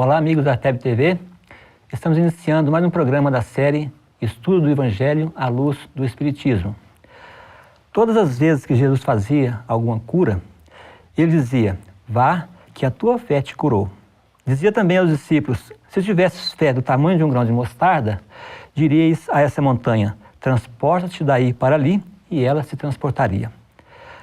Olá, amigos da TEB TV. Estamos iniciando mais um programa da série Estudo do Evangelho à Luz do Espiritismo. Todas as vezes que Jesus fazia alguma cura, ele dizia: vá, que a tua fé te curou. Dizia também aos discípulos: se tivesses fé do tamanho de um grão de mostarda, diríeis a essa montanha: transporta-te daí para ali, e ela se transportaria.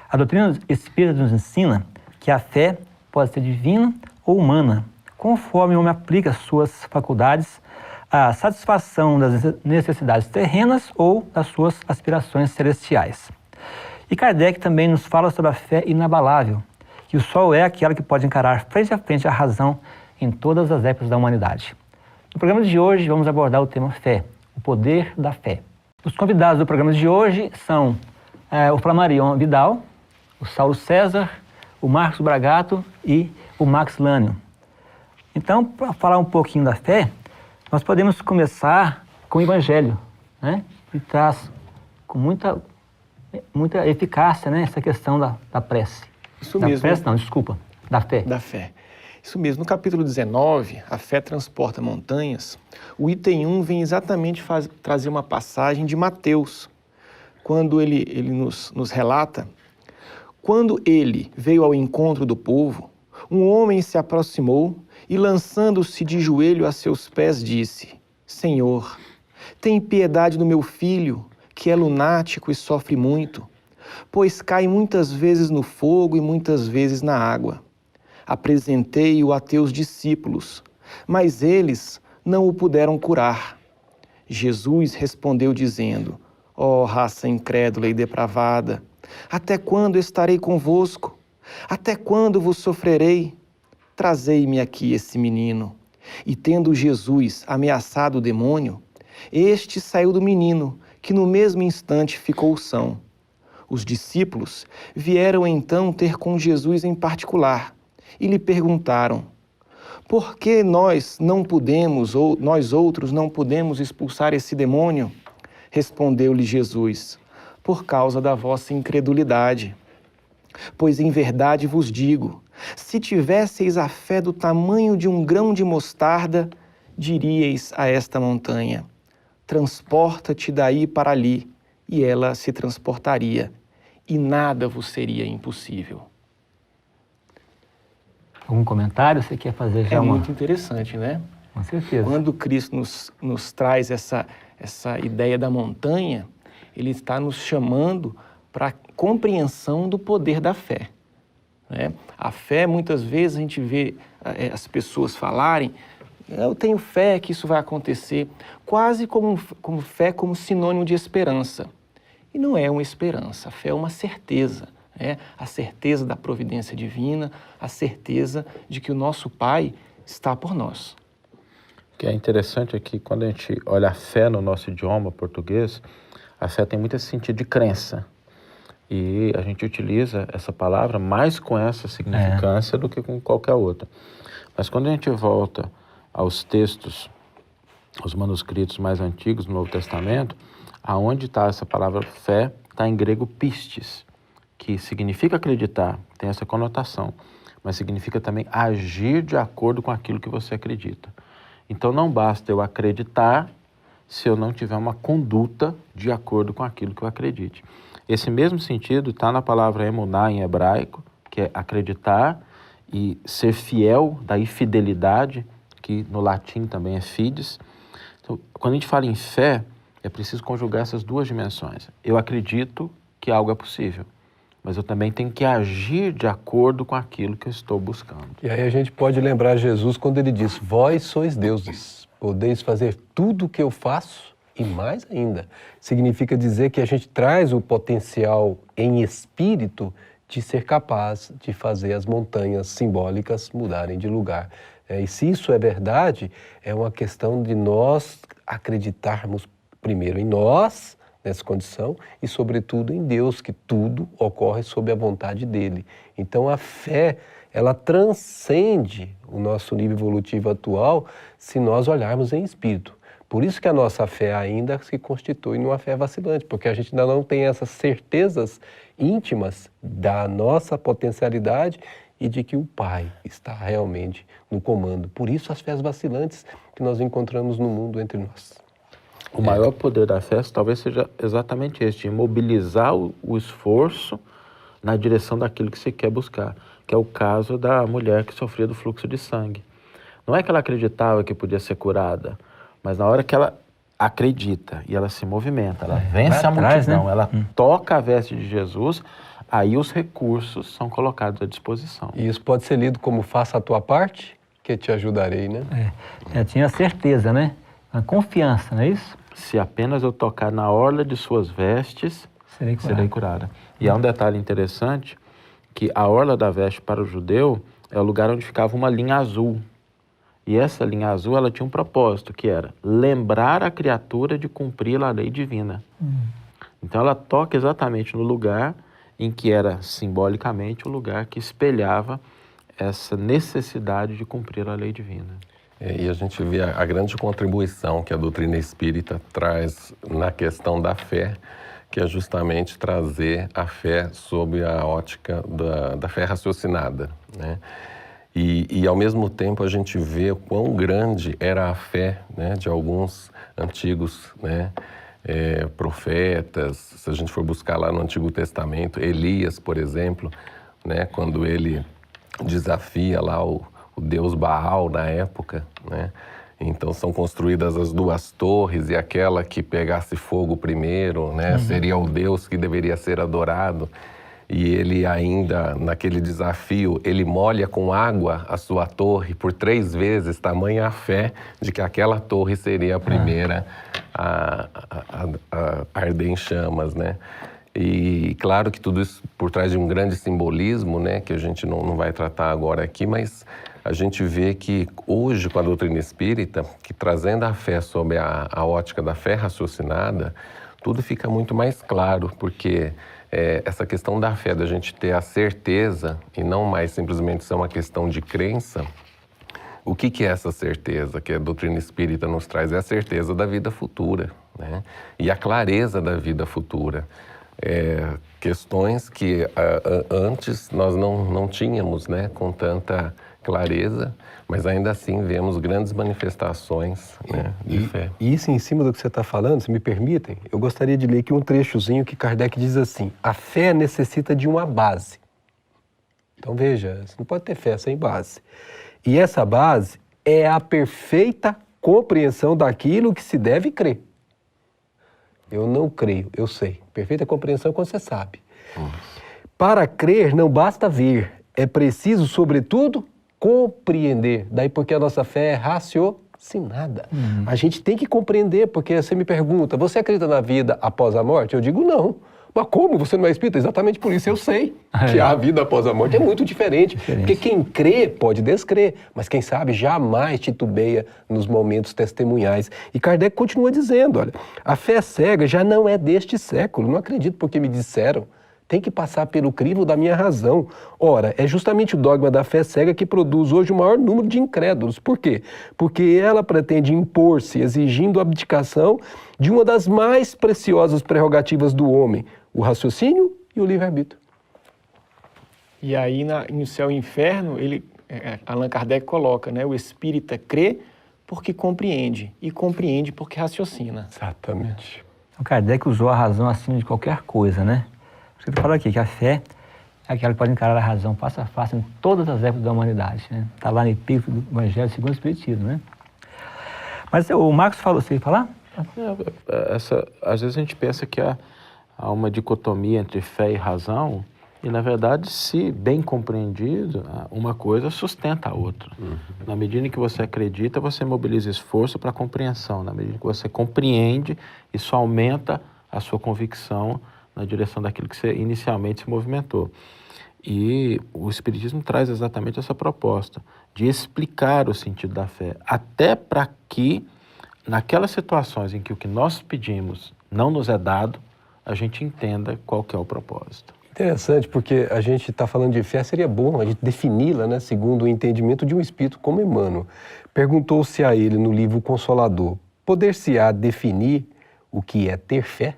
A doutrina espírita nos ensina que a fé pode ser divina ou humana, conforme o homem aplica suas faculdades à satisfação das necessidades terrenas ou das suas aspirações celestiais. E Kardec também nos fala sobre a fé inabalável, que o sol é aquela que pode encarar frente a frente a razão em todas as épocas da humanidade. No programa de hoje vamos abordar o tema fé, o poder da fé. Os convidados do programa de hoje são o Flamarion Vidal, o Saulo César, o Marcos Bragato e o Max Lânio. Então, para falar um pouquinho da fé, nós podemos começar com o Evangelho, né? Que traz com muita eficácia, né, essa questão da prece. Isso mesmo. Da prece não, desculpa, da fé. Da fé. Isso mesmo. No capítulo 19, A Fé Transporta Montanhas, o item 1 vem exatamente trazer uma passagem de Mateus, quando ele nos relata: quando ele veio ao encontro do povo, um homem se aproximou e, lançando-se de joelho a seus pés, disse: Senhor, tem piedade do meu filho, que é lunático e sofre muito, pois cai muitas vezes no fogo e muitas vezes na água. Apresentei-o a teus discípulos, mas eles não o puderam curar. Jesus respondeu dizendo: ó raça incrédula e depravada, até quando estarei convosco? Até quando vos sofrerei? Trazei-me aqui esse menino. E tendo Jesus ameaçado o demônio, este saiu do menino, que no mesmo instante ficou são. Os discípulos vieram então ter com Jesus em particular e lhe perguntaram: por que nós outros não podemos expulsar esse demônio? Respondeu-lhe Jesus: por causa da vossa incredulidade. Pois em verdade vos digo, se tivesseis a fé do tamanho de um grão de mostarda, diríeis a esta montanha: transporta-te daí para ali, e ela se transportaria, e nada vos seria impossível. Algum comentário você quer fazer já? Muito interessante, né? Com certeza. Quando Cristo nos traz essa ideia da montanha, ele está nos chamando para a compreensão do poder da fé, né? A fé, muitas vezes a gente vê as pessoas falarem: eu tenho fé que isso vai acontecer, quase como fé como sinônimo de esperança. E não é uma esperança, a fé é uma certeza, né? A certeza da providência divina, a certeza de que o nosso Pai está por nós. O que é interessante é que quando a gente olha a fé no nosso idioma português, a fé tem muito esse sentido de crença. E a gente utiliza essa palavra mais com essa significância do que com qualquer outra. Mas quando a gente volta aos textos, os manuscritos mais antigos do Novo Testamento, aonde está essa palavra fé, está em grego pistis, que significa acreditar, tem essa conotação, mas significa também agir de acordo com aquilo que você acredita. Então não basta eu acreditar se eu não tiver uma conduta de acordo com aquilo que eu acredite. Esse mesmo sentido está na palavra emuná em hebraico, que é acreditar e ser fiel, daí fidelidade, que no latim também é fides. Então, quando a gente fala em fé, é preciso conjugar essas duas dimensões. Eu acredito que algo é possível, mas eu também tenho que agir de acordo com aquilo que eu estou buscando. E aí a gente pode lembrar Jesus quando ele diz: vós sois deuses, podeis fazer tudo o que eu faço e mais ainda. Significa dizer que a gente traz o potencial em espírito de ser capaz de fazer as montanhas simbólicas mudarem de lugar. E se isso é verdade, é uma questão de nós acreditarmos primeiro em nós, nessa condição, e sobretudo em Deus, que tudo ocorre sob a vontade dele. Então a fé, ela transcende o nosso nível evolutivo atual se nós olharmos em espírito. Por isso que a nossa fé ainda se constitui numa fé vacilante, porque a gente ainda não tem essas certezas íntimas da nossa potencialidade e de que o Pai está realmente no comando. Por isso as fés vacilantes que nós encontramos no mundo entre nós. O maior poder da fé talvez seja exatamente esse, de mobilizar o esforço na direção daquilo que se quer buscar, que é o caso da mulher que sofria do fluxo de sangue. Não é que ela acreditava que podia ser curada, mas na hora que ela acredita e ela se movimenta, ela vence a multidão, né? Ela toca a veste de Jesus, aí os recursos são colocados à disposição. E isso pode ser lido como faça a tua parte, que te ajudarei, né? Eu tinha certeza, né? A confiança, não é isso? Se apenas eu tocar na orla de suas vestes, serei curada. E há um detalhe interessante, que a orla da veste para o judeu é o lugar onde ficava uma linha azul. E essa linha azul, ela tinha um propósito, que era lembrar a criatura de cumprir a lei divina. Então ela toca exatamente no lugar em que era simbolicamente o lugar que espelhava essa necessidade de cumprir a lei divina. E a gente vê a grande contribuição que a doutrina espírita traz na questão da fé, que é justamente trazer a fé sob a ótica da fé raciocinada, né? E ao mesmo tempo a gente vê o quão grande era a fé, né, de alguns antigos, né, profetas. Se a gente for buscar lá no Antigo Testamento, Elias, por exemplo, né, quando ele desafia lá o deus Baal na época, né? Então são construídas as duas torres e aquela que pegasse fogo primeiro, né, seria o deus que deveria ser adorado. E ele ainda, naquele desafio, ele molha com água a sua torre por 3 vezes, tamanha a fé de que aquela torre seria a primeira a arder em chamas, né? E claro que tudo isso por trás de um grande simbolismo, né, que a gente não vai tratar agora aqui, mas a gente vê que hoje, com a doutrina espírita, que trazendo a fé sob a ótica da fé raciocinada, tudo fica muito mais claro, porque essa questão da fé, da gente ter a certeza e não mais simplesmente ser uma questão de crença. O que é essa certeza que a doutrina espírita nos traz? É a certeza da vida futura, né? E a clareza da vida futura. Questões que antes nós não tínhamos, né, com tanta clareza, mas ainda assim vemos grandes manifestações, né, de fé. E isso em cima do que você está falando, se me permitem, eu gostaria de ler aqui um trechozinho que Kardec diz assim: a fé necessita de uma base. Então veja, você não pode ter fé sem base. E essa base é a perfeita compreensão daquilo que se deve crer. Eu não creio, eu sei. Perfeita compreensão é quando você sabe. Para crer não basta ver, é preciso, sobretudo, compreender. Daí porque a nossa fé é raciocinada. A gente tem que compreender, porque você me pergunta, você acredita na vida após a morte? Eu digo não. Mas como? Você não é espírita? Exatamente por isso eu sei que a vida após a morte é muito diferente. Porque quem crê pode descrer, mas quem sabe jamais titubeia nos momentos testemunhais. E Kardec continua dizendo, olha, a fé cega já não é deste século, não acredito porque me disseram. Tem que passar pelo crivo da minha razão. Ora, é justamente o dogma da fé cega que produz hoje o maior número de incrédulos. Por quê? Porque ela pretende impor-se, exigindo a abdicação de uma das mais preciosas prerrogativas do homem, o raciocínio e o livre-arbítrio. E aí, no céu e inferno, Allan Kardec coloca, né, o espírita crê porque compreende, e compreende porque raciocina. Exatamente. O Kardec usou a razão acima de qualquer coisa, né? Você fala aqui que a fé é aquela que pode encarar a razão face a face em todas as épocas da humanidade, né? Está lá no Epígrafe do Evangelho segundo o Espiritismo, né? Mas o Marcos falou, você ia falar? Às vezes a gente pensa que há uma dicotomia entre fé e razão, e na verdade, se bem compreendido, uma coisa sustenta a outra. Na medida em que você acredita, você mobiliza esforço para a compreensão. Na medida em que você compreende, isso aumenta a sua convicção na direção daquilo que você inicialmente se movimentou. E o Espiritismo traz exatamente essa proposta de explicar o sentido da fé, até para que, naquelas situações em que o que nós pedimos não nos é dado, a gente entenda qual que é o propósito. Interessante, porque a gente está falando de fé, seria bom a gente defini-la, né, segundo o entendimento de um espírito como Emmanuel. Perguntou-se a ele no livro Consolador, poder-se-á definir o que é ter fé?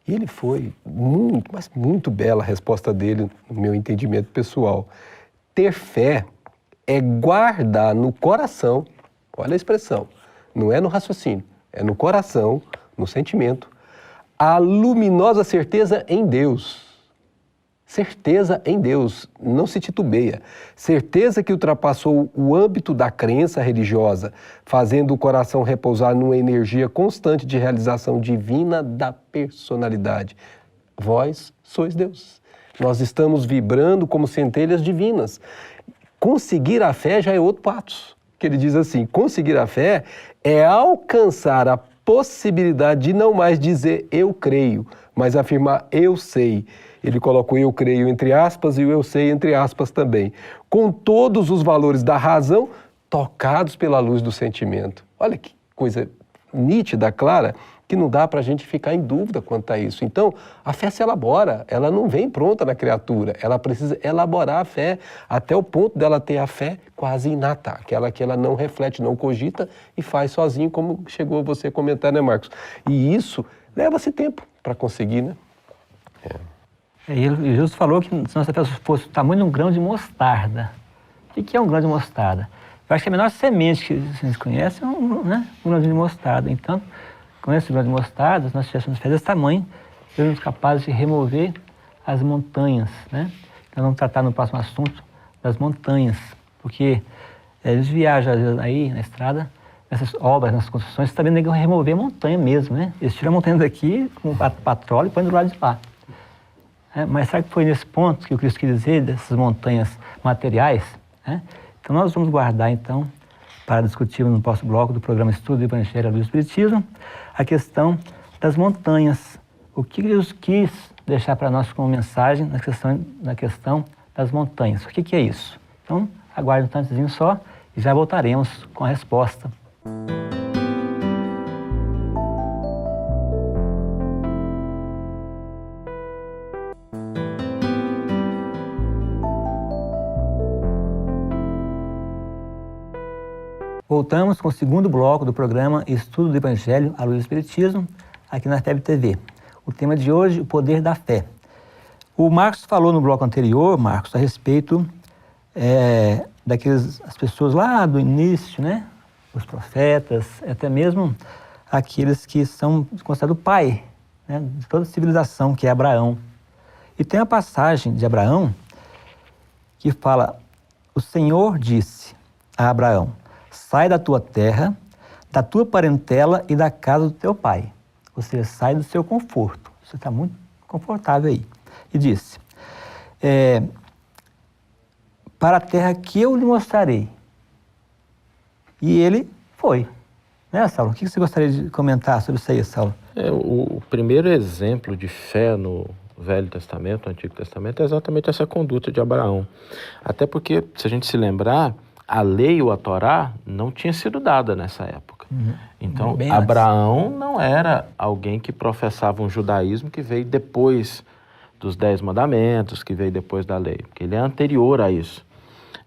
E ele foi muito, mas muito bela a resposta dele, no meu entendimento pessoal. ter fé é guardar no coração, olha a expressão, não é no raciocínio, é no coração, no sentimento, a luminosa certeza em Deus. Certeza em Deus, não se titubeia. Certeza que ultrapassou o âmbito da crença religiosa, fazendo o coração repousar numa energia constante de realização divina da personalidade. Vós sois Deus. Nós estamos vibrando como centelhas divinas. Conseguir a fé já é outro passo. Que ele diz assim, conseguir a fé é alcançar a possibilidade de não mais dizer eu creio, mas afirmar eu sei. Ele coloca o eu creio entre aspas e o eu sei entre aspas também. Com todos os valores da razão tocados pela luz do sentimento. Olha que coisa nítida, clara, que não dá para a gente ficar em dúvida quanto a isso. Então, a fé se elabora, ela não vem pronta na criatura, ela precisa elaborar a fé até o ponto dela ter a fé quase inata, aquela que ela não reflete, não cogita e faz sozinho, como chegou você a comentar, né, Marcos? E isso leva-se tempo para conseguir, né? E Jesus falou que se nossa fé fosse o tamanho de um grão de mostarda. O que é um grão de mostarda? Eu acho que a menor semente que vocês conhecem é um grão de mostarda. Então, com esse grão de mostarda, se nós tivéssemos fé desse tamanho, seríamos capazes de remover as montanhas, né? Nós vamos tratar no próximo assunto das montanhas, porque eles viajam às vezes aí na estrada, nessas obras, nessas construções, também tem que remover a montanha mesmo, né? Eles tiram a montanha daqui com patróleo e põem do lado de lá. Mas será que foi nesse ponto que o Cristo quis dizer, dessas montanhas materiais? Então nós vamos guardar então, para discutir no próximo bloco do programa Estudo do Evangelho à Luz do Espiritismo, a questão das montanhas. O que Jesus quis deixar para nós como mensagem na questão das montanhas? O que é isso? Então aguarde um instantezinho só e já voltaremos com a resposta. Voltamos com o segundo bloco do programa Estudo do Evangelho à Luz do Espiritismo, aqui na FEB TV. O tema de hoje, o poder da fé. O Marcos falou no bloco anterior, Marcos, a respeito as pessoas lá do início, né? Os profetas, até mesmo aqueles que são considerados o pai, né, de toda a civilização, que é Abraão. E tem a passagem de Abraão que fala, o Senhor disse a Abraão, sai da tua terra, da tua parentela e da casa do teu pai. Ou seja, sai do seu conforto. Você está muito confortável aí. E disse, para a terra que eu lhe mostrarei. E ele foi. Né, Saulo? O que você gostaria de comentar sobre isso aí, Saulo? O primeiro exemplo de fé no Velho Testamento, no Antigo Testamento, é exatamente essa conduta de Abraão. Até porque, se a gente se lembrar, a lei ou a Torá não tinha sido dada nessa época. Então, Abraão não era alguém que professava um judaísmo que veio depois dos 10 mandamentos, que veio depois da lei, porque ele é anterior a isso.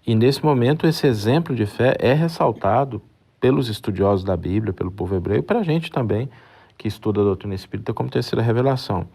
E nesse momento, esse exemplo de fé é ressaltado pelos estudiosos da Bíblia, pelo povo hebreu, e para a gente também, que estuda a doutrina espírita como terceira revelação,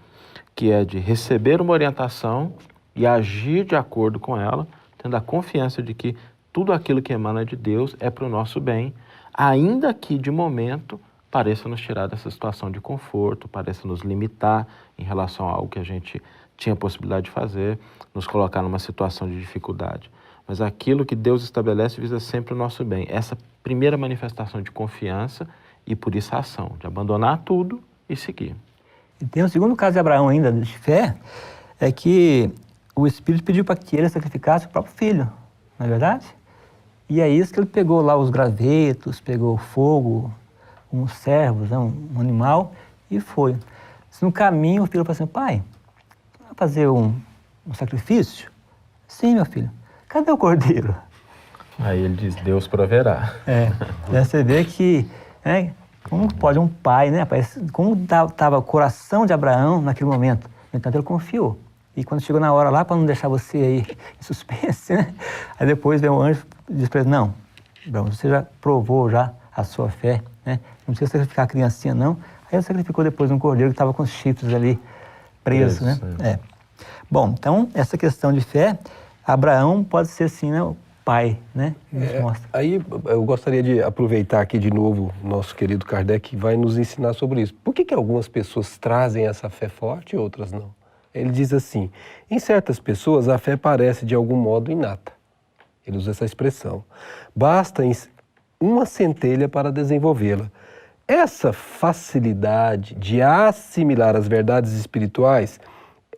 que é de receber uma orientação e agir de acordo com ela, tendo a confiança de que tudo aquilo que emana de Deus é para o nosso bem, ainda que de momento pareça nos tirar dessa situação de conforto, pareça nos limitar em relação a algo que a gente tinha possibilidade de fazer, nos colocar numa situação de dificuldade. Mas aquilo que Deus estabelece visa sempre o nosso bem. Essa primeira manifestação de confiança e por isso a ação, de abandonar tudo e seguir. E tem um segundo caso de Abraão ainda, de fé, é que o Espírito pediu para que ele sacrificasse o próprio filho, não é verdade? E é isso que ele pegou lá os gravetos, pegou fogo, uns servos, um animal, e foi. No caminho, o filho falou assim, pai, vai fazer um sacrifício? Sim, meu filho. Cadê o cordeiro? Aí ele diz, Deus proverá. Você vê que, né, como pode um pai, né, como estava o coração de Abraão naquele momento. No entanto, ele confiou. E quando chegou na hora lá, para não deixar você aí em suspense, né? Aí depois vem o anjo e diz para ele, não, você já provou já a sua fé, né? Não precisa sacrificar a criancinha, não. Aí ele sacrificou depois um cordeiro que estava com os chifres ali preso, né? Bom, então, essa questão de fé, Abraão pode ser assim, né, o pai, né? Nos mostra. Aí eu gostaria de aproveitar aqui de novo nosso querido Kardec, que vai nos ensinar sobre isso. Por que algumas pessoas trazem essa fé forte e outras não? Ele diz assim, em certas pessoas a fé parece de algum modo inata. Ele usa essa expressão. Basta uma centelha para desenvolvê-la. Essa facilidade de assimilar as verdades espirituais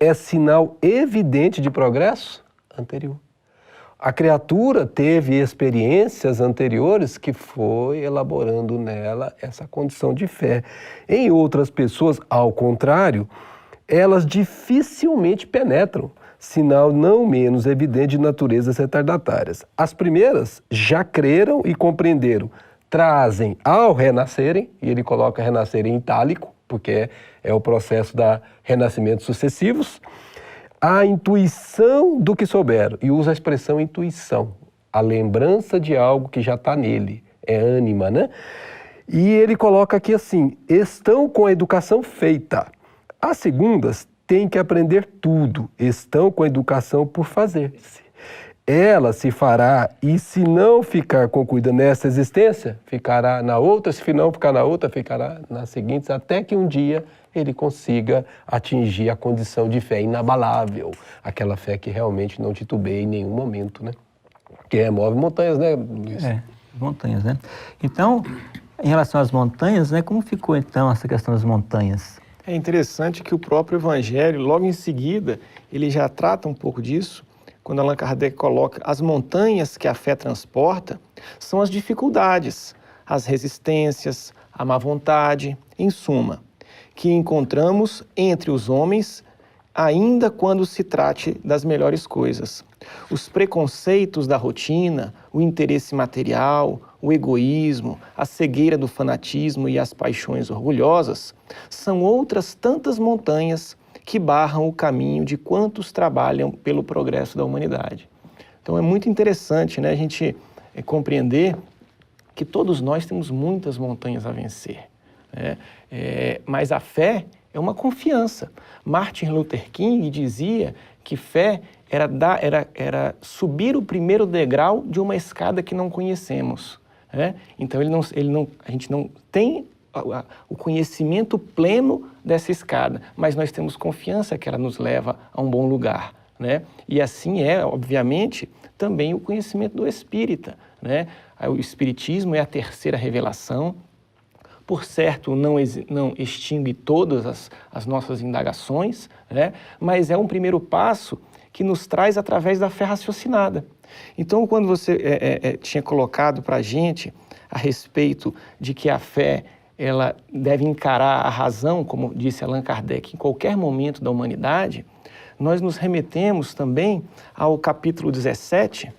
é sinal evidente de progresso anterior. A criatura teve experiências anteriores que foi elaborando nela essa condição de fé. Em outras pessoas, ao contrário, elas dificilmente penetram, sinal não menos evidente de naturezas retardatárias. As primeiras já creram e compreenderam, trazem ao renascerem, e ele coloca renascer em itálico, porque é o processo da renascimentos sucessivos, a intuição do que souberam, e usa a expressão intuição, a lembrança de algo que já está nele, é ânima, né? E ele coloca aqui assim, estão com a educação feita. As segundas têm que aprender tudo, estão com a educação por fazer-se. Ela se fará, e se não ficar concluída nessa existência, ficará na outra, se não ficar na outra, ficará nas seguintes, até que um dia ele consiga atingir a condição de fé inabalável, aquela fé que realmente não titubeia em nenhum momento, né? Que move montanhas, né, Luiz? Montanhas, né? Então, em relação às montanhas, né, como ficou então essa questão das montanhas? É interessante que o próprio Evangelho, logo em seguida, ele já trata um pouco disso, quando Allan Kardec coloca as montanhas que a fé transporta, são as dificuldades, as resistências, a má vontade, em suma, que encontramos entre os homens, ainda quando se trate das melhores coisas. Os preconceitos da rotina, o interesse material, o egoísmo, a cegueira do fanatismo e as paixões orgulhosas são outras tantas montanhas que barram o caminho de quantos trabalham pelo progresso da humanidade. Então é muito interessante, né, a gente compreender que todos nós temos muitas montanhas a vencer, né? Mas a fé é uma confiança. Martin Luther King dizia que fé era subir o primeiro degrau de uma escada que não conhecemos, né? Então a gente não tem o conhecimento pleno dessa escada, mas nós temos confiança que ela nos leva a um bom lugar, né? E assim é, obviamente, também o conhecimento do espírita, né? O espiritismo é a terceira revelação. Por certo, não extingue todas as nossas indagações, né? Mas é um primeiro passo que nos traz através da fé raciocinada. Então, quando você tinha colocado para a gente a respeito de que a fé ela deve encarar a razão, como disse Allan Kardec, em qualquer momento da humanidade, nós nos remetemos também ao capítulo 17,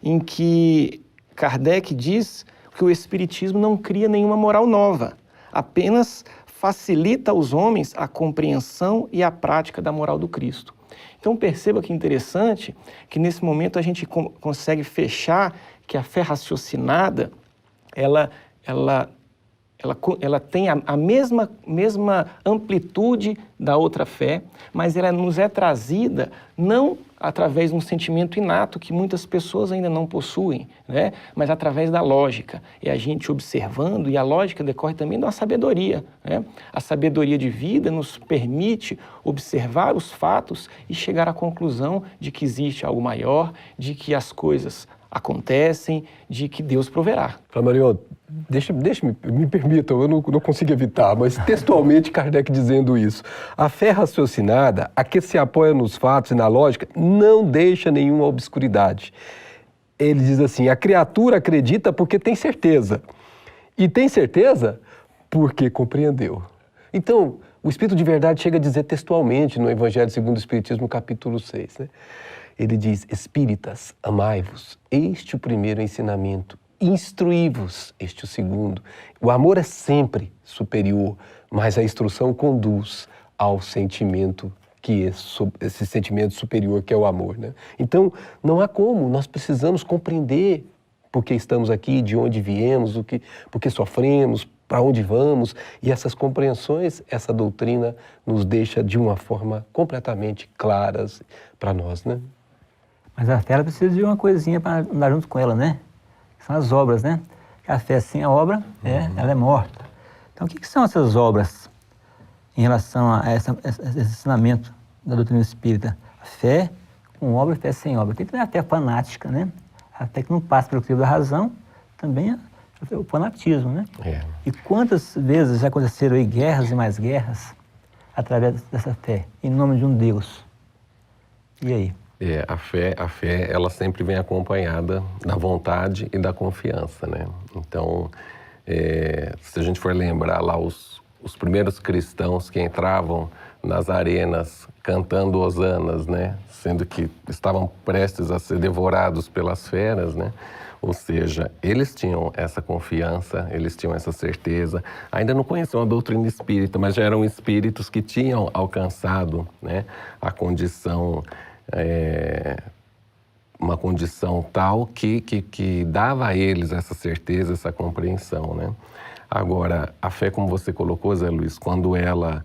em que Kardec diz que o Espiritismo não cria nenhuma moral nova, apenas facilita aos homens a compreensão e a prática da moral do Cristo. Então perceba que interessante que nesse momento a gente consegue fechar que a fé raciocinada, ela tem a mesma amplitude da outra fé, mas ela nos é trazida não através de um sentimento inato que muitas pessoas ainda não possuem, né? Mas através da lógica. É a gente observando, e a lógica decorre também da sabedoria, né? A sabedoria de vida nos permite observar os fatos e chegar à conclusão de que existe algo maior, de que as coisas acontecem, de que Deus proverá. Flammarion, me permitam, eu não consigo evitar, mas textualmente Kardec dizendo isso. A fé raciocinada, a que se apoia nos fatos e na lógica, não deixa nenhuma obscuridade. Ele diz assim, a criatura acredita porque tem certeza. E tem certeza porque compreendeu. Então, o Espírito de Verdade chega a dizer textualmente no Evangelho segundo o Espiritismo, capítulo 6, né? Ele diz, espíritas, amai-vos, este o primeiro ensinamento, instruí-vos, este o segundo. O amor é sempre superior, mas a instrução conduz ao sentimento esse sentimento superior que é o amor, né? Então, não há como, nós precisamos compreender por que estamos aqui, de onde viemos, por que sofremos, para onde vamos, e essas compreensões, essa doutrina nos deixa de uma forma completamente claras para nós, né? Mas a fé ela precisa de uma coisinha para andar junto com ela, né? São as obras, né? A fé sem a obra, ela é morta. Então, o que são essas obras em relação a esse ensinamento da doutrina espírita? A fé com obra e fé sem obra. Tem também a fé fanática, né? A fé que não passa pelo crivo da razão, também é o fanatismo, né? E quantas vezes já aconteceram aí guerras e mais guerras através dessa fé, em nome de um Deus? E aí? A fé, ela sempre vem acompanhada da vontade e da confiança, né? Então, se a gente for lembrar lá os primeiros cristãos que entravam nas arenas cantando hosanas, né? Sendo que estavam prestes a ser devorados pelas feras, né? Ou seja, eles tinham essa confiança, eles tinham essa certeza. Ainda não conheciam a doutrina espírita, mas já eram espíritos que tinham alcançado, né, a condição, uma condição tal que dava a eles essa certeza, essa compreensão, né? Agora, a fé, como você colocou, Zé Luiz, quando ela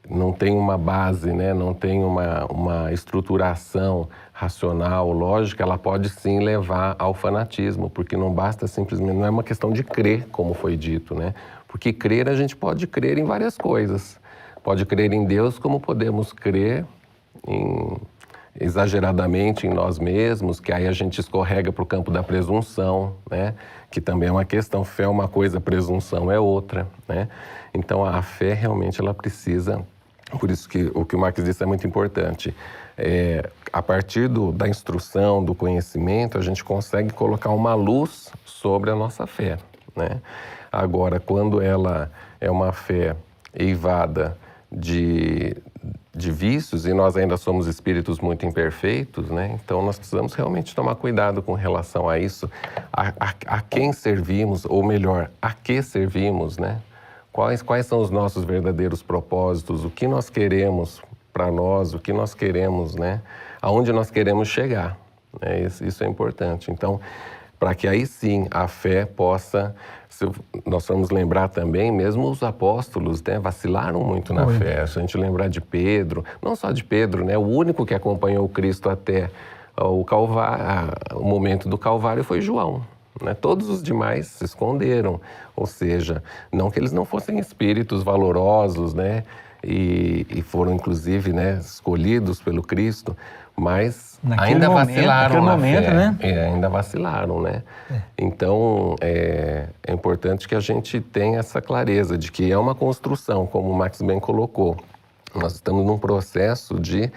não tem uma base, né? Não tem uma estruturação racional, lógica, ela pode sim levar ao fanatismo, porque não basta simplesmente, não é uma questão de crer, como foi dito, né? Porque crer, a gente pode crer em várias coisas. Pode crer em Deus, como podemos crer exageradamente em nós mesmos, que aí a gente escorrega para o campo da presunção, né? Que também é uma questão, fé é uma coisa, presunção é outra, né? Então a fé realmente ela precisa, por isso que o Marx disse é muito importante, a partir da instrução, do conhecimento, a gente consegue colocar uma luz sobre a nossa fé, né? Agora, quando ela é uma fé eivada de vícios, e nós ainda somos espíritos muito imperfeitos, né? Então nós precisamos realmente tomar cuidado com relação a isso, a quem servimos, ou melhor, a que servimos, né? Quais são os nossos verdadeiros propósitos, o que nós queremos para nós, o que nós queremos, né? Aonde nós queremos chegar, né? Isso é importante. Então, para que aí sim a fé possa... Nós vamos lembrar também, mesmo os apóstolos, né, vacilaram muito na fé. Se a gente lembrar de Pedro, não só de Pedro, né, o único que acompanhou o Cristo até o momento do Calvário foi João, né? Todos os demais se esconderam, ou seja, não que eles não fossem espíritos valorosos, né, e foram inclusive, né, escolhidos pelo Cristo, mas ainda vacilaram na fé, né? Ainda vacilaram, né? Então, é importante que a gente tenha essa clareza de que é uma construção, como o Max bem colocou. Nós estamos num processo de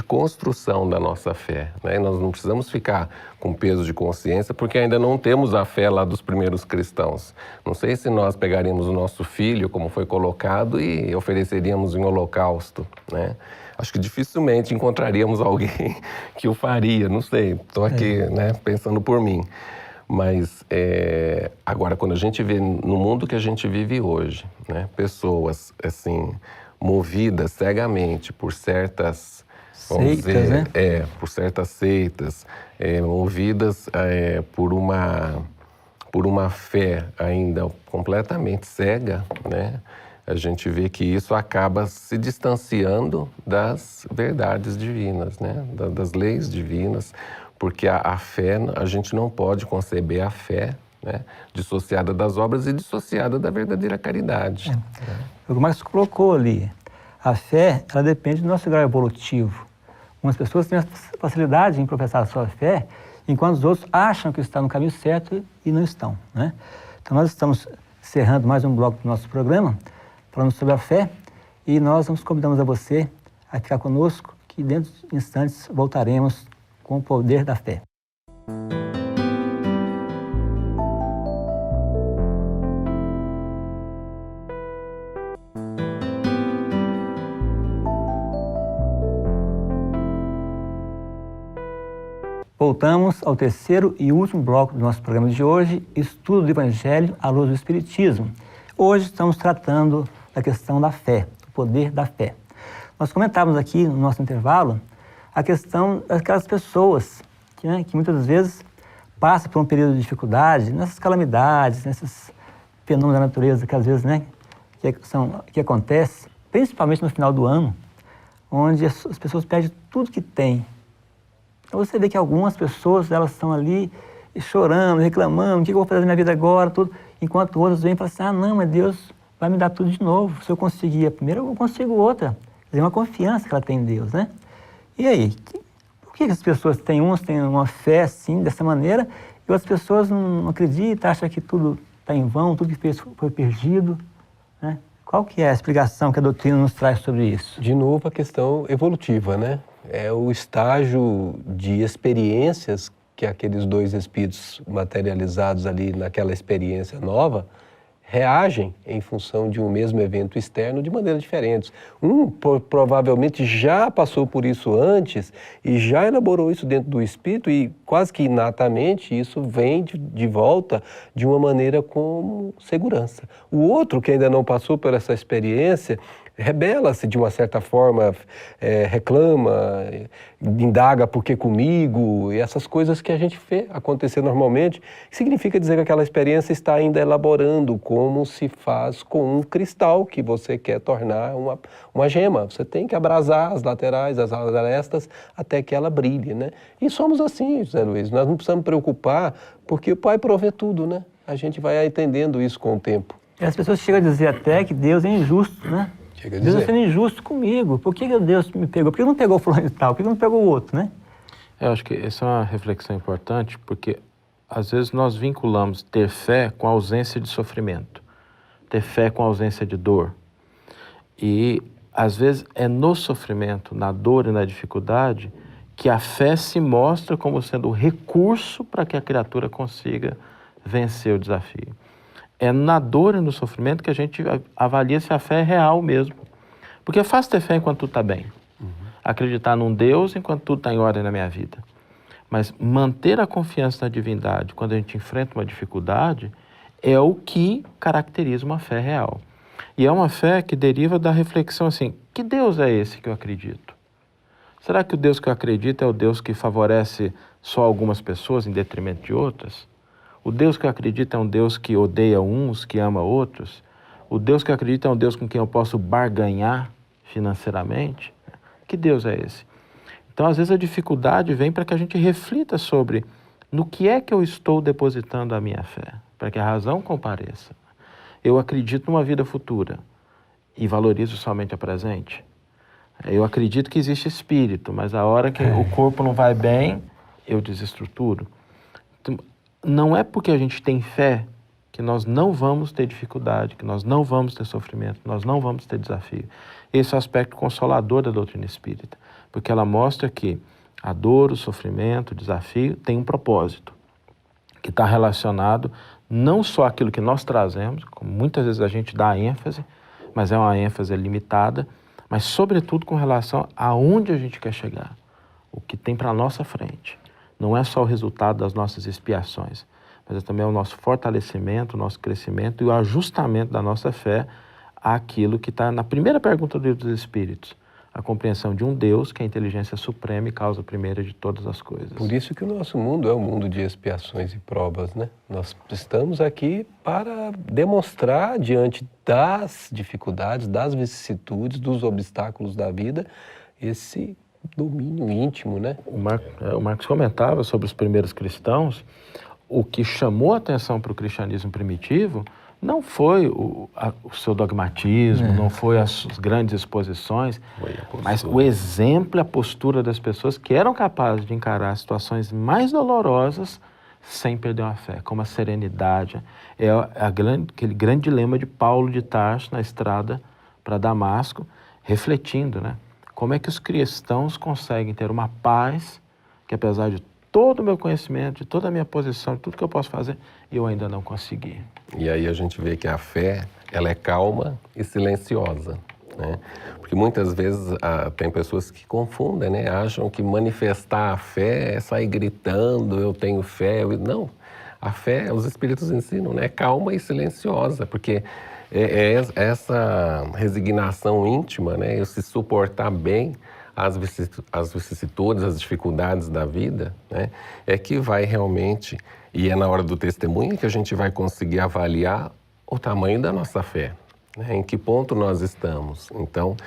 construção da nossa fé, né? Nós não precisamos ficar com peso de consciência porque ainda não temos a fé lá dos primeiros cristãos. Não sei se nós pegaríamos o nosso filho, como foi colocado, e ofereceríamos em holocausto, né? Acho que dificilmente encontraríamos alguém que o faria, não sei, estou aqui, né, pensando por mim. Mas agora, quando a gente vê no mundo que a gente vive hoje, né, pessoas assim, movidas cegamente por certas seitas, né? Por certas seitas, movidas por uma fé ainda completamente cega, né? A gente vê que isso acaba se distanciando das verdades divinas, né? Das leis divinas, porque a fé, a gente não pode conceber a fé, né, dissociada das obras e dissociada da verdadeira caridade. O que o Marx colocou ali, a fé, ela depende do nosso grau evolutivo. Umas pessoas têm facilidade em professar a sua fé, enquanto os outros acham que estão no caminho certo e não estão, né? Então nós estamos encerrando mais um bloco do nosso programa, falando sobre a fé, e nós convidamos a você a ficar conosco, que dentro de instantes voltaremos com o poder da fé. Voltamos ao terceiro e último bloco do nosso programa de hoje, Estudo do Evangelho à luz do Espiritismo. Hoje estamos tratando da questão da fé, do poder da fé. Nós comentávamos aqui no nosso intervalo a questão daquelas pessoas que muitas vezes passam por um período de dificuldade, nessas calamidades, nesses fenômenos da natureza que às vezes, né, que acontece, principalmente no final do ano, onde as pessoas perdem tudo que têm. Então você vê que algumas pessoas, elas estão ali chorando, reclamando, o que eu vou fazer na minha vida agora, tudo, enquanto outras vêm e falam assim, ah, não, mas Deus vai me dar tudo de novo. Se eu conseguir a primeira, eu consigo outra. Quer dizer, uma confiança que ela tem em Deus, né? E aí, por que as pessoas têm uma fé assim, dessa maneira, e outras pessoas não acreditam, acham que tudo está em vão, tudo que fez foi perdido, né? Qual que é a explicação que a doutrina nos traz sobre isso? De novo, a questão evolutiva, né? É o estágio de experiências que aqueles dois espíritos materializados ali naquela experiência nova reagem em função de um mesmo evento externo de maneiras diferentes. Provavelmente já passou por isso antes e já elaborou isso dentro do espírito e quase que inatamente isso vem de volta de uma maneira com segurança. O outro que ainda não passou por essa experiência rebela-se de uma certa forma, reclama, indaga por que comigo, e essas coisas que a gente vê acontecer normalmente, significa dizer que aquela experiência está ainda elaborando como se faz com um cristal que você quer tornar uma gema. Você tem que abrasar as laterais, as arestas, até que ela brilhe, né? E somos assim, José Luiz, nós não precisamos preocupar, porque o Pai provê tudo, né? A gente vai entendendo isso com o tempo. E as pessoas chegam a dizer até que Deus é injusto, né? Deus está sendo injusto comigo. Por que Deus me pegou? Por que não pegou fulano e tal? Por que não pegou o outro, né? Eu acho que essa é uma reflexão importante, porque às vezes nós vinculamos ter fé com a ausência de sofrimento, ter fé com a ausência de dor. E às vezes é no sofrimento, na dor e na dificuldade, que a fé se mostra como sendo o recurso para que a criatura consiga vencer o desafio. É na dor e no sofrimento que a gente avalia se a fé é real mesmo. Porque é fácil ter fé enquanto tudo está bem. Acreditar num Deus enquanto tudo está em ordem na minha vida. Mas manter a confiança na divindade quando a gente enfrenta uma dificuldade é o que caracteriza uma fé real. E é uma fé que deriva da reflexão assim, que Deus é esse que eu acredito? Será que o Deus que eu acredito é o Deus que favorece só algumas pessoas em detrimento de outras? O Deus que eu acredito é um Deus que odeia uns, que ama outros? O Deus que eu acredito é um Deus com quem eu posso barganhar financeiramente? Que Deus é esse? Então, às vezes, a dificuldade vem para que a gente reflita sobre no que é que eu estou depositando a minha fé, para que a razão compareça. Eu acredito numa vida futura e valorizo somente a presente. Eu acredito que existe espírito, mas a hora que o corpo não vai bem, eu desestruturo. Então, não é porque a gente tem fé que nós não vamos ter dificuldade, que nós não vamos ter sofrimento, que nós não vamos ter desafio. Esse é o aspecto consolador da doutrina espírita, porque ela mostra que a dor, o sofrimento, o desafio tem um propósito, que está relacionado não só àquilo que nós trazemos, como muitas vezes a gente dá ênfase, mas é uma ênfase limitada, mas sobretudo com relação aonde a gente quer chegar, o que tem para a nossa frente. Não é só o resultado das nossas expiações, mas é também o nosso fortalecimento, o nosso crescimento e o ajustamento da nossa fé àquilo que está na primeira pergunta do Livro dos Espíritos, a compreensão de um Deus que é a inteligência suprema e causa primeira de todas as coisas. Por isso que o nosso mundo é um mundo de expiações e provas, né? Nós estamos aqui para demonstrar diante das dificuldades, das vicissitudes, dos obstáculos da vida, esse domínio íntimo, né? O Marcos comentava sobre os primeiros cristãos. O que chamou a atenção para o cristianismo primitivo não foi o seu dogmatismo, não foi as grandes exposições, mas o exemplo e a postura das pessoas que eram capazes de encarar situações mais dolorosas sem perder a fé, como a serenidade. É aquele grande dilema de Paulo de Tarso na estrada para Damasco, refletindo, né? Como é que os cristãos conseguem ter uma paz que, apesar de todo o meu conhecimento, de toda a minha posição, de tudo que eu posso fazer, eu ainda não consegui. E aí a gente vê que a fé, ela é calma e silenciosa, né? Porque muitas vezes tem pessoas que confundem, né? Acham que manifestar a fé é sair gritando, eu tenho fé. Não, a fé, os Espíritos ensinam, né? É calma e silenciosa, porque é essa resignação íntima, né? Se suportar bem as vicissitudes, as dificuldades da vida, né? É que vai realmente, e é na hora do testemunho que a gente vai conseguir avaliar o tamanho da nossa fé, né? Em que ponto nós estamos. Então,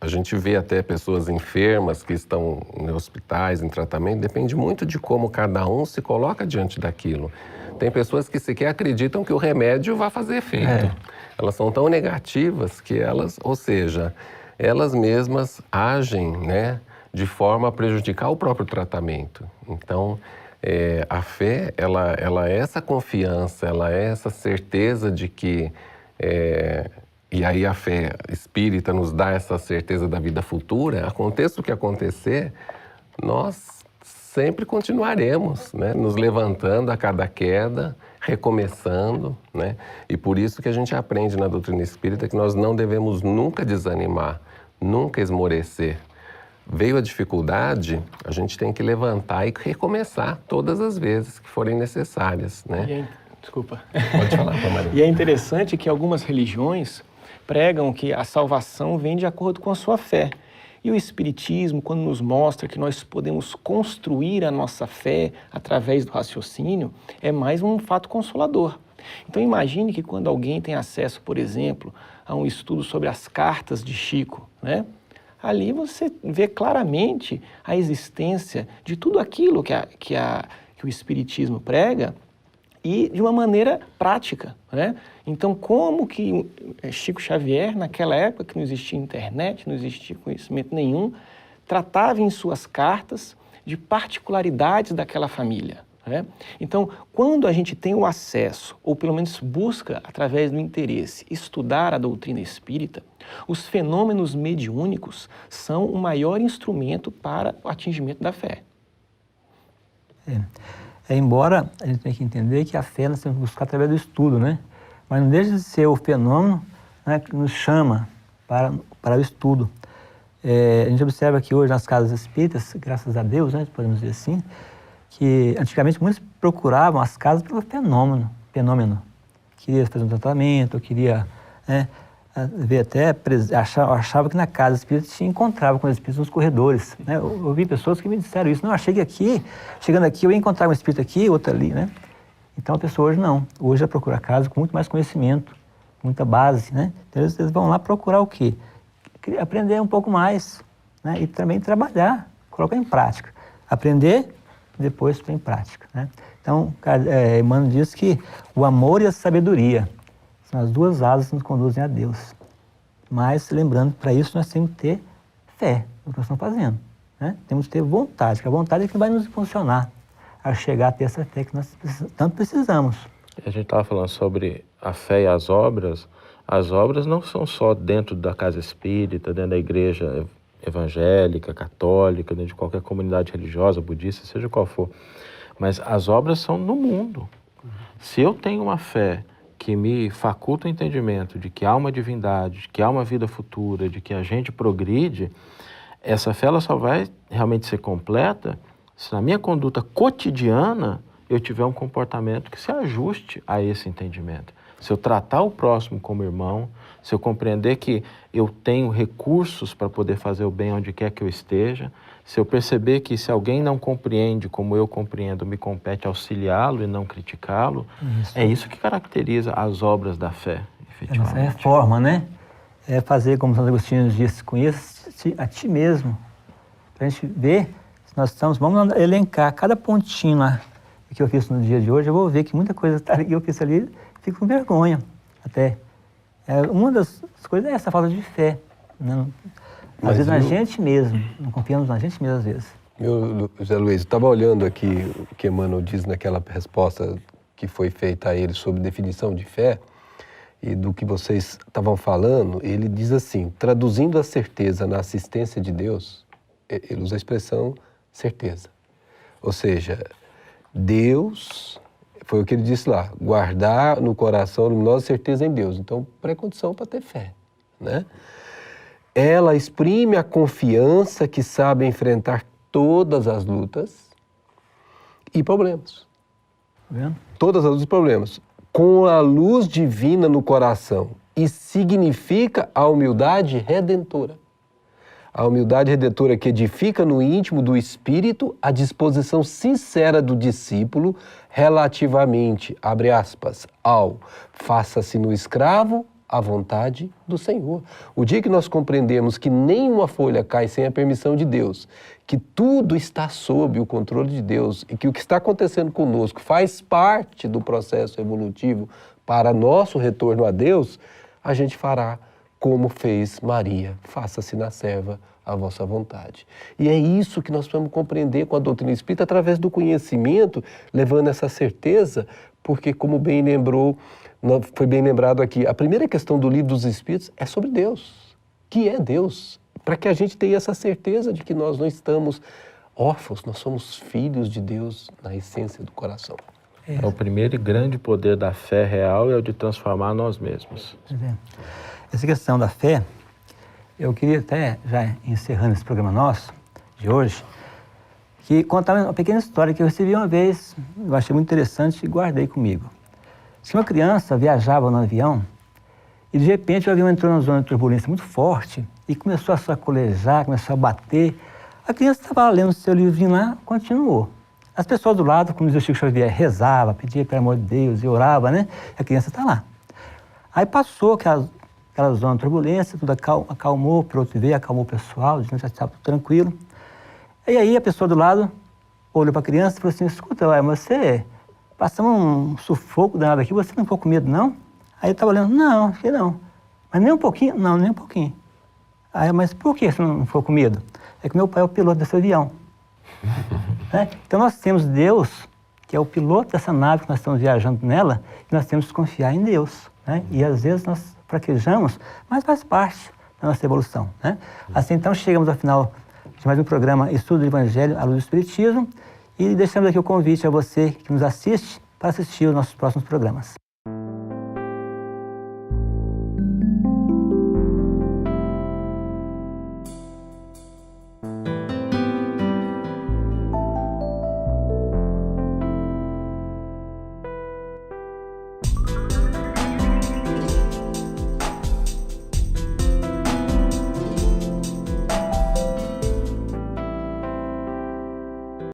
A gente vê até pessoas enfermas que estão em hospitais, em tratamento, depende muito de como cada um se coloca diante daquilo. Tem pessoas que sequer acreditam que o remédio vai fazer efeito. Elas são tão negativas que elas, ou seja, elas mesmas agem, né, de forma a prejudicar o próprio tratamento. Então, a fé, ela é essa confiança, ela é essa certeza de que... E aí a fé espírita nos dá essa certeza da vida futura. Aconteça o que acontecer, nós sempre continuaremos, né, nos levantando a cada queda, recomeçando, né? E por isso que a gente aprende na doutrina espírita que nós não devemos nunca desanimar, nunca esmorecer. Veio a dificuldade, a gente tem que levantar e recomeçar todas as vezes que forem necessárias, né? Desculpa. Pode falar, Maria. E é interessante que algumas religiões pregam que a salvação vem de acordo com a sua fé. E o Espiritismo, quando nos mostra que nós podemos construir a nossa fé através do raciocínio, é mais um fato consolador. Então imagine que quando alguém tem acesso, por exemplo, a um estudo sobre as cartas de Chico, né? Ali você vê claramente a existência de tudo aquilo que o Espiritismo prega, e de uma maneira prática, né? Então, como que Chico Xavier, naquela época que não existia internet, não existia conhecimento nenhum, tratava em suas cartas de particularidades daquela família, né? Então, quando a gente tem o acesso, ou pelo menos busca, através do interesse, estudar a doutrina espírita, os fenômenos mediúnicos são o maior instrumento para o atingimento da fé. Embora a gente tenha que entender que a fé nós temos que buscar através do estudo, né? Mas não deixa de ser o fenômeno, né, que nos chama para o estudo. A gente observa que hoje nas casas espíritas, graças a Deus, né, podemos dizer assim, que antigamente muitos procuravam as casas pelo fenômeno. Queria fazer um tratamento, queria, né, ver até, achava que na casa espírita se encontrava com os espíritos nos corredores, né? Eu ouvi pessoas que me disseram isso. Não, achei que aqui, chegando aqui, eu ia encontrar um espírito aqui, outro ali, né? Então a pessoa hoje não. Hoje ela procura casa com muito mais conhecimento, muita base, né? Então eles vão lá procurar o quê? Aprender um pouco mais, né? E também trabalhar, colocar em prática. Aprender, depois pôr em prática, né? Então, Emmanuel diz que o amor e a sabedoria são as duas asas que nos conduzem a Deus. Mas, lembrando, para isso nós temos que ter fé no que nós estamos fazendo, né? Temos que ter vontade, que a vontade é que vai nos impulsionar a chegar a ter essa fé que nós tanto precisamos. A gente estava falando sobre a fé e as obras. As obras não são só dentro da casa espírita, dentro da igreja evangélica, católica, dentro de qualquer comunidade religiosa, budista, seja qual for. Mas as obras são no mundo. Se eu tenho uma fé que me faculta o entendimento de que há uma divindade, de que há uma vida futura, de que a gente progride, essa fé ela só vai realmente ser completa se na minha conduta cotidiana eu tiver um comportamento que se ajuste a esse entendimento. Se eu tratar o próximo como irmão, se eu compreender que eu tenho recursos para poder fazer o bem onde quer que eu esteja, se eu perceber que se alguém não compreende como eu compreendo, me compete auxiliá-lo e não criticá-lo, é isso que caracteriza as obras da fé, efetivamente. É forma, né? É fazer, como Santo Agostinho diz, conheça-te a ti mesmo. Para a gente ver se nós estamos, vamos elencar cada pontinho lá que eu fiz no dia de hoje, eu vou ver que muita coisa que eu fiz ali, fico com vergonha até. Uma das coisas é essa falta de fé, né? Às vezes na gente mesmo, não confiamos na gente mesmo às vezes. José Luiz, eu estava olhando aqui o que Emmanuel diz naquela resposta que foi feita a ele sobre definição de fé, e do que vocês estavam falando, ele diz assim, traduzindo a certeza na assistência de Deus, ele usa a expressão certeza. Ou seja, Deus, foi o que ele disse lá, guardar no coração luminosa certeza em Deus. Então, pré-condição para ter fé, né? Ela exprime a confiança que sabe enfrentar todas as lutas e problemas. Tá vendo? Todas as lutas e problemas. Com a luz divina no coração. E significa a humildade redentora. A humildade redentora que edifica no íntimo do espírito a disposição sincera do discípulo relativamente, abre aspas, ao faça-se no escravo a vontade do Senhor. O dia que nós compreendemos que nenhuma folha cai sem a permissão de Deus, que tudo está sob o controle de Deus e que o que está acontecendo conosco faz parte do processo evolutivo para nosso retorno a Deus, a gente fará como fez Maria, faça-se na serva a vossa vontade. E é isso que nós vamos compreender com a doutrina espírita através do conhecimento, levando essa certeza, porque como bem lembrou, foi bem lembrado aqui, a primeira questão do Livro dos Espíritos é sobre Deus, que é Deus, para que a gente tenha essa certeza de que nós não estamos órfãos, nós somos filhos de Deus na essência do coração. O primeiro e grande poder da fé real é o de transformar nós mesmos. Essa questão da fé, eu queria até, já encerrando esse programa nosso, de hoje, que contar uma pequena história que eu recebi uma vez, eu achei muito interessante e guardei comigo. Se uma criança viajava no avião e de repente o avião entrou numa zona de turbulência muito forte e começou a sacolejar, começou a bater, a criança estava lendo o seu livrinho lá, continuou. As pessoas do lado, como diz o Chico Xavier, rezava, pedia pelo amor de Deus e orava, né? E a criança está lá. Aí passou aquela zona de turbulência, tudo acalmou, o piloto veio, acalmou o pessoal, já estava tudo tranquilo. E aí a pessoa do lado olhou para a criança e falou assim, escuta, mas você passamos um sufoco danado aqui, você não ficou com medo, não? Aí eu estava olhando, não, acho que não. Mas nem um pouquinho? Não, nem um pouquinho. Aí, mas por que você não ficou com medo? É que meu pai é o piloto desse avião. Né? Então nós temos Deus, que é o piloto dessa nave que nós estamos viajando nela, e nós temos que confiar em Deus. Né? E às vezes nós fraquejamos, mas faz parte da nossa evolução. Né? Assim, então, chegamos ao final de mais um programa Estudo do Evangelho à Luz do Espiritismo e deixamos aqui o convite a você que nos assiste para assistir os nossos próximos programas.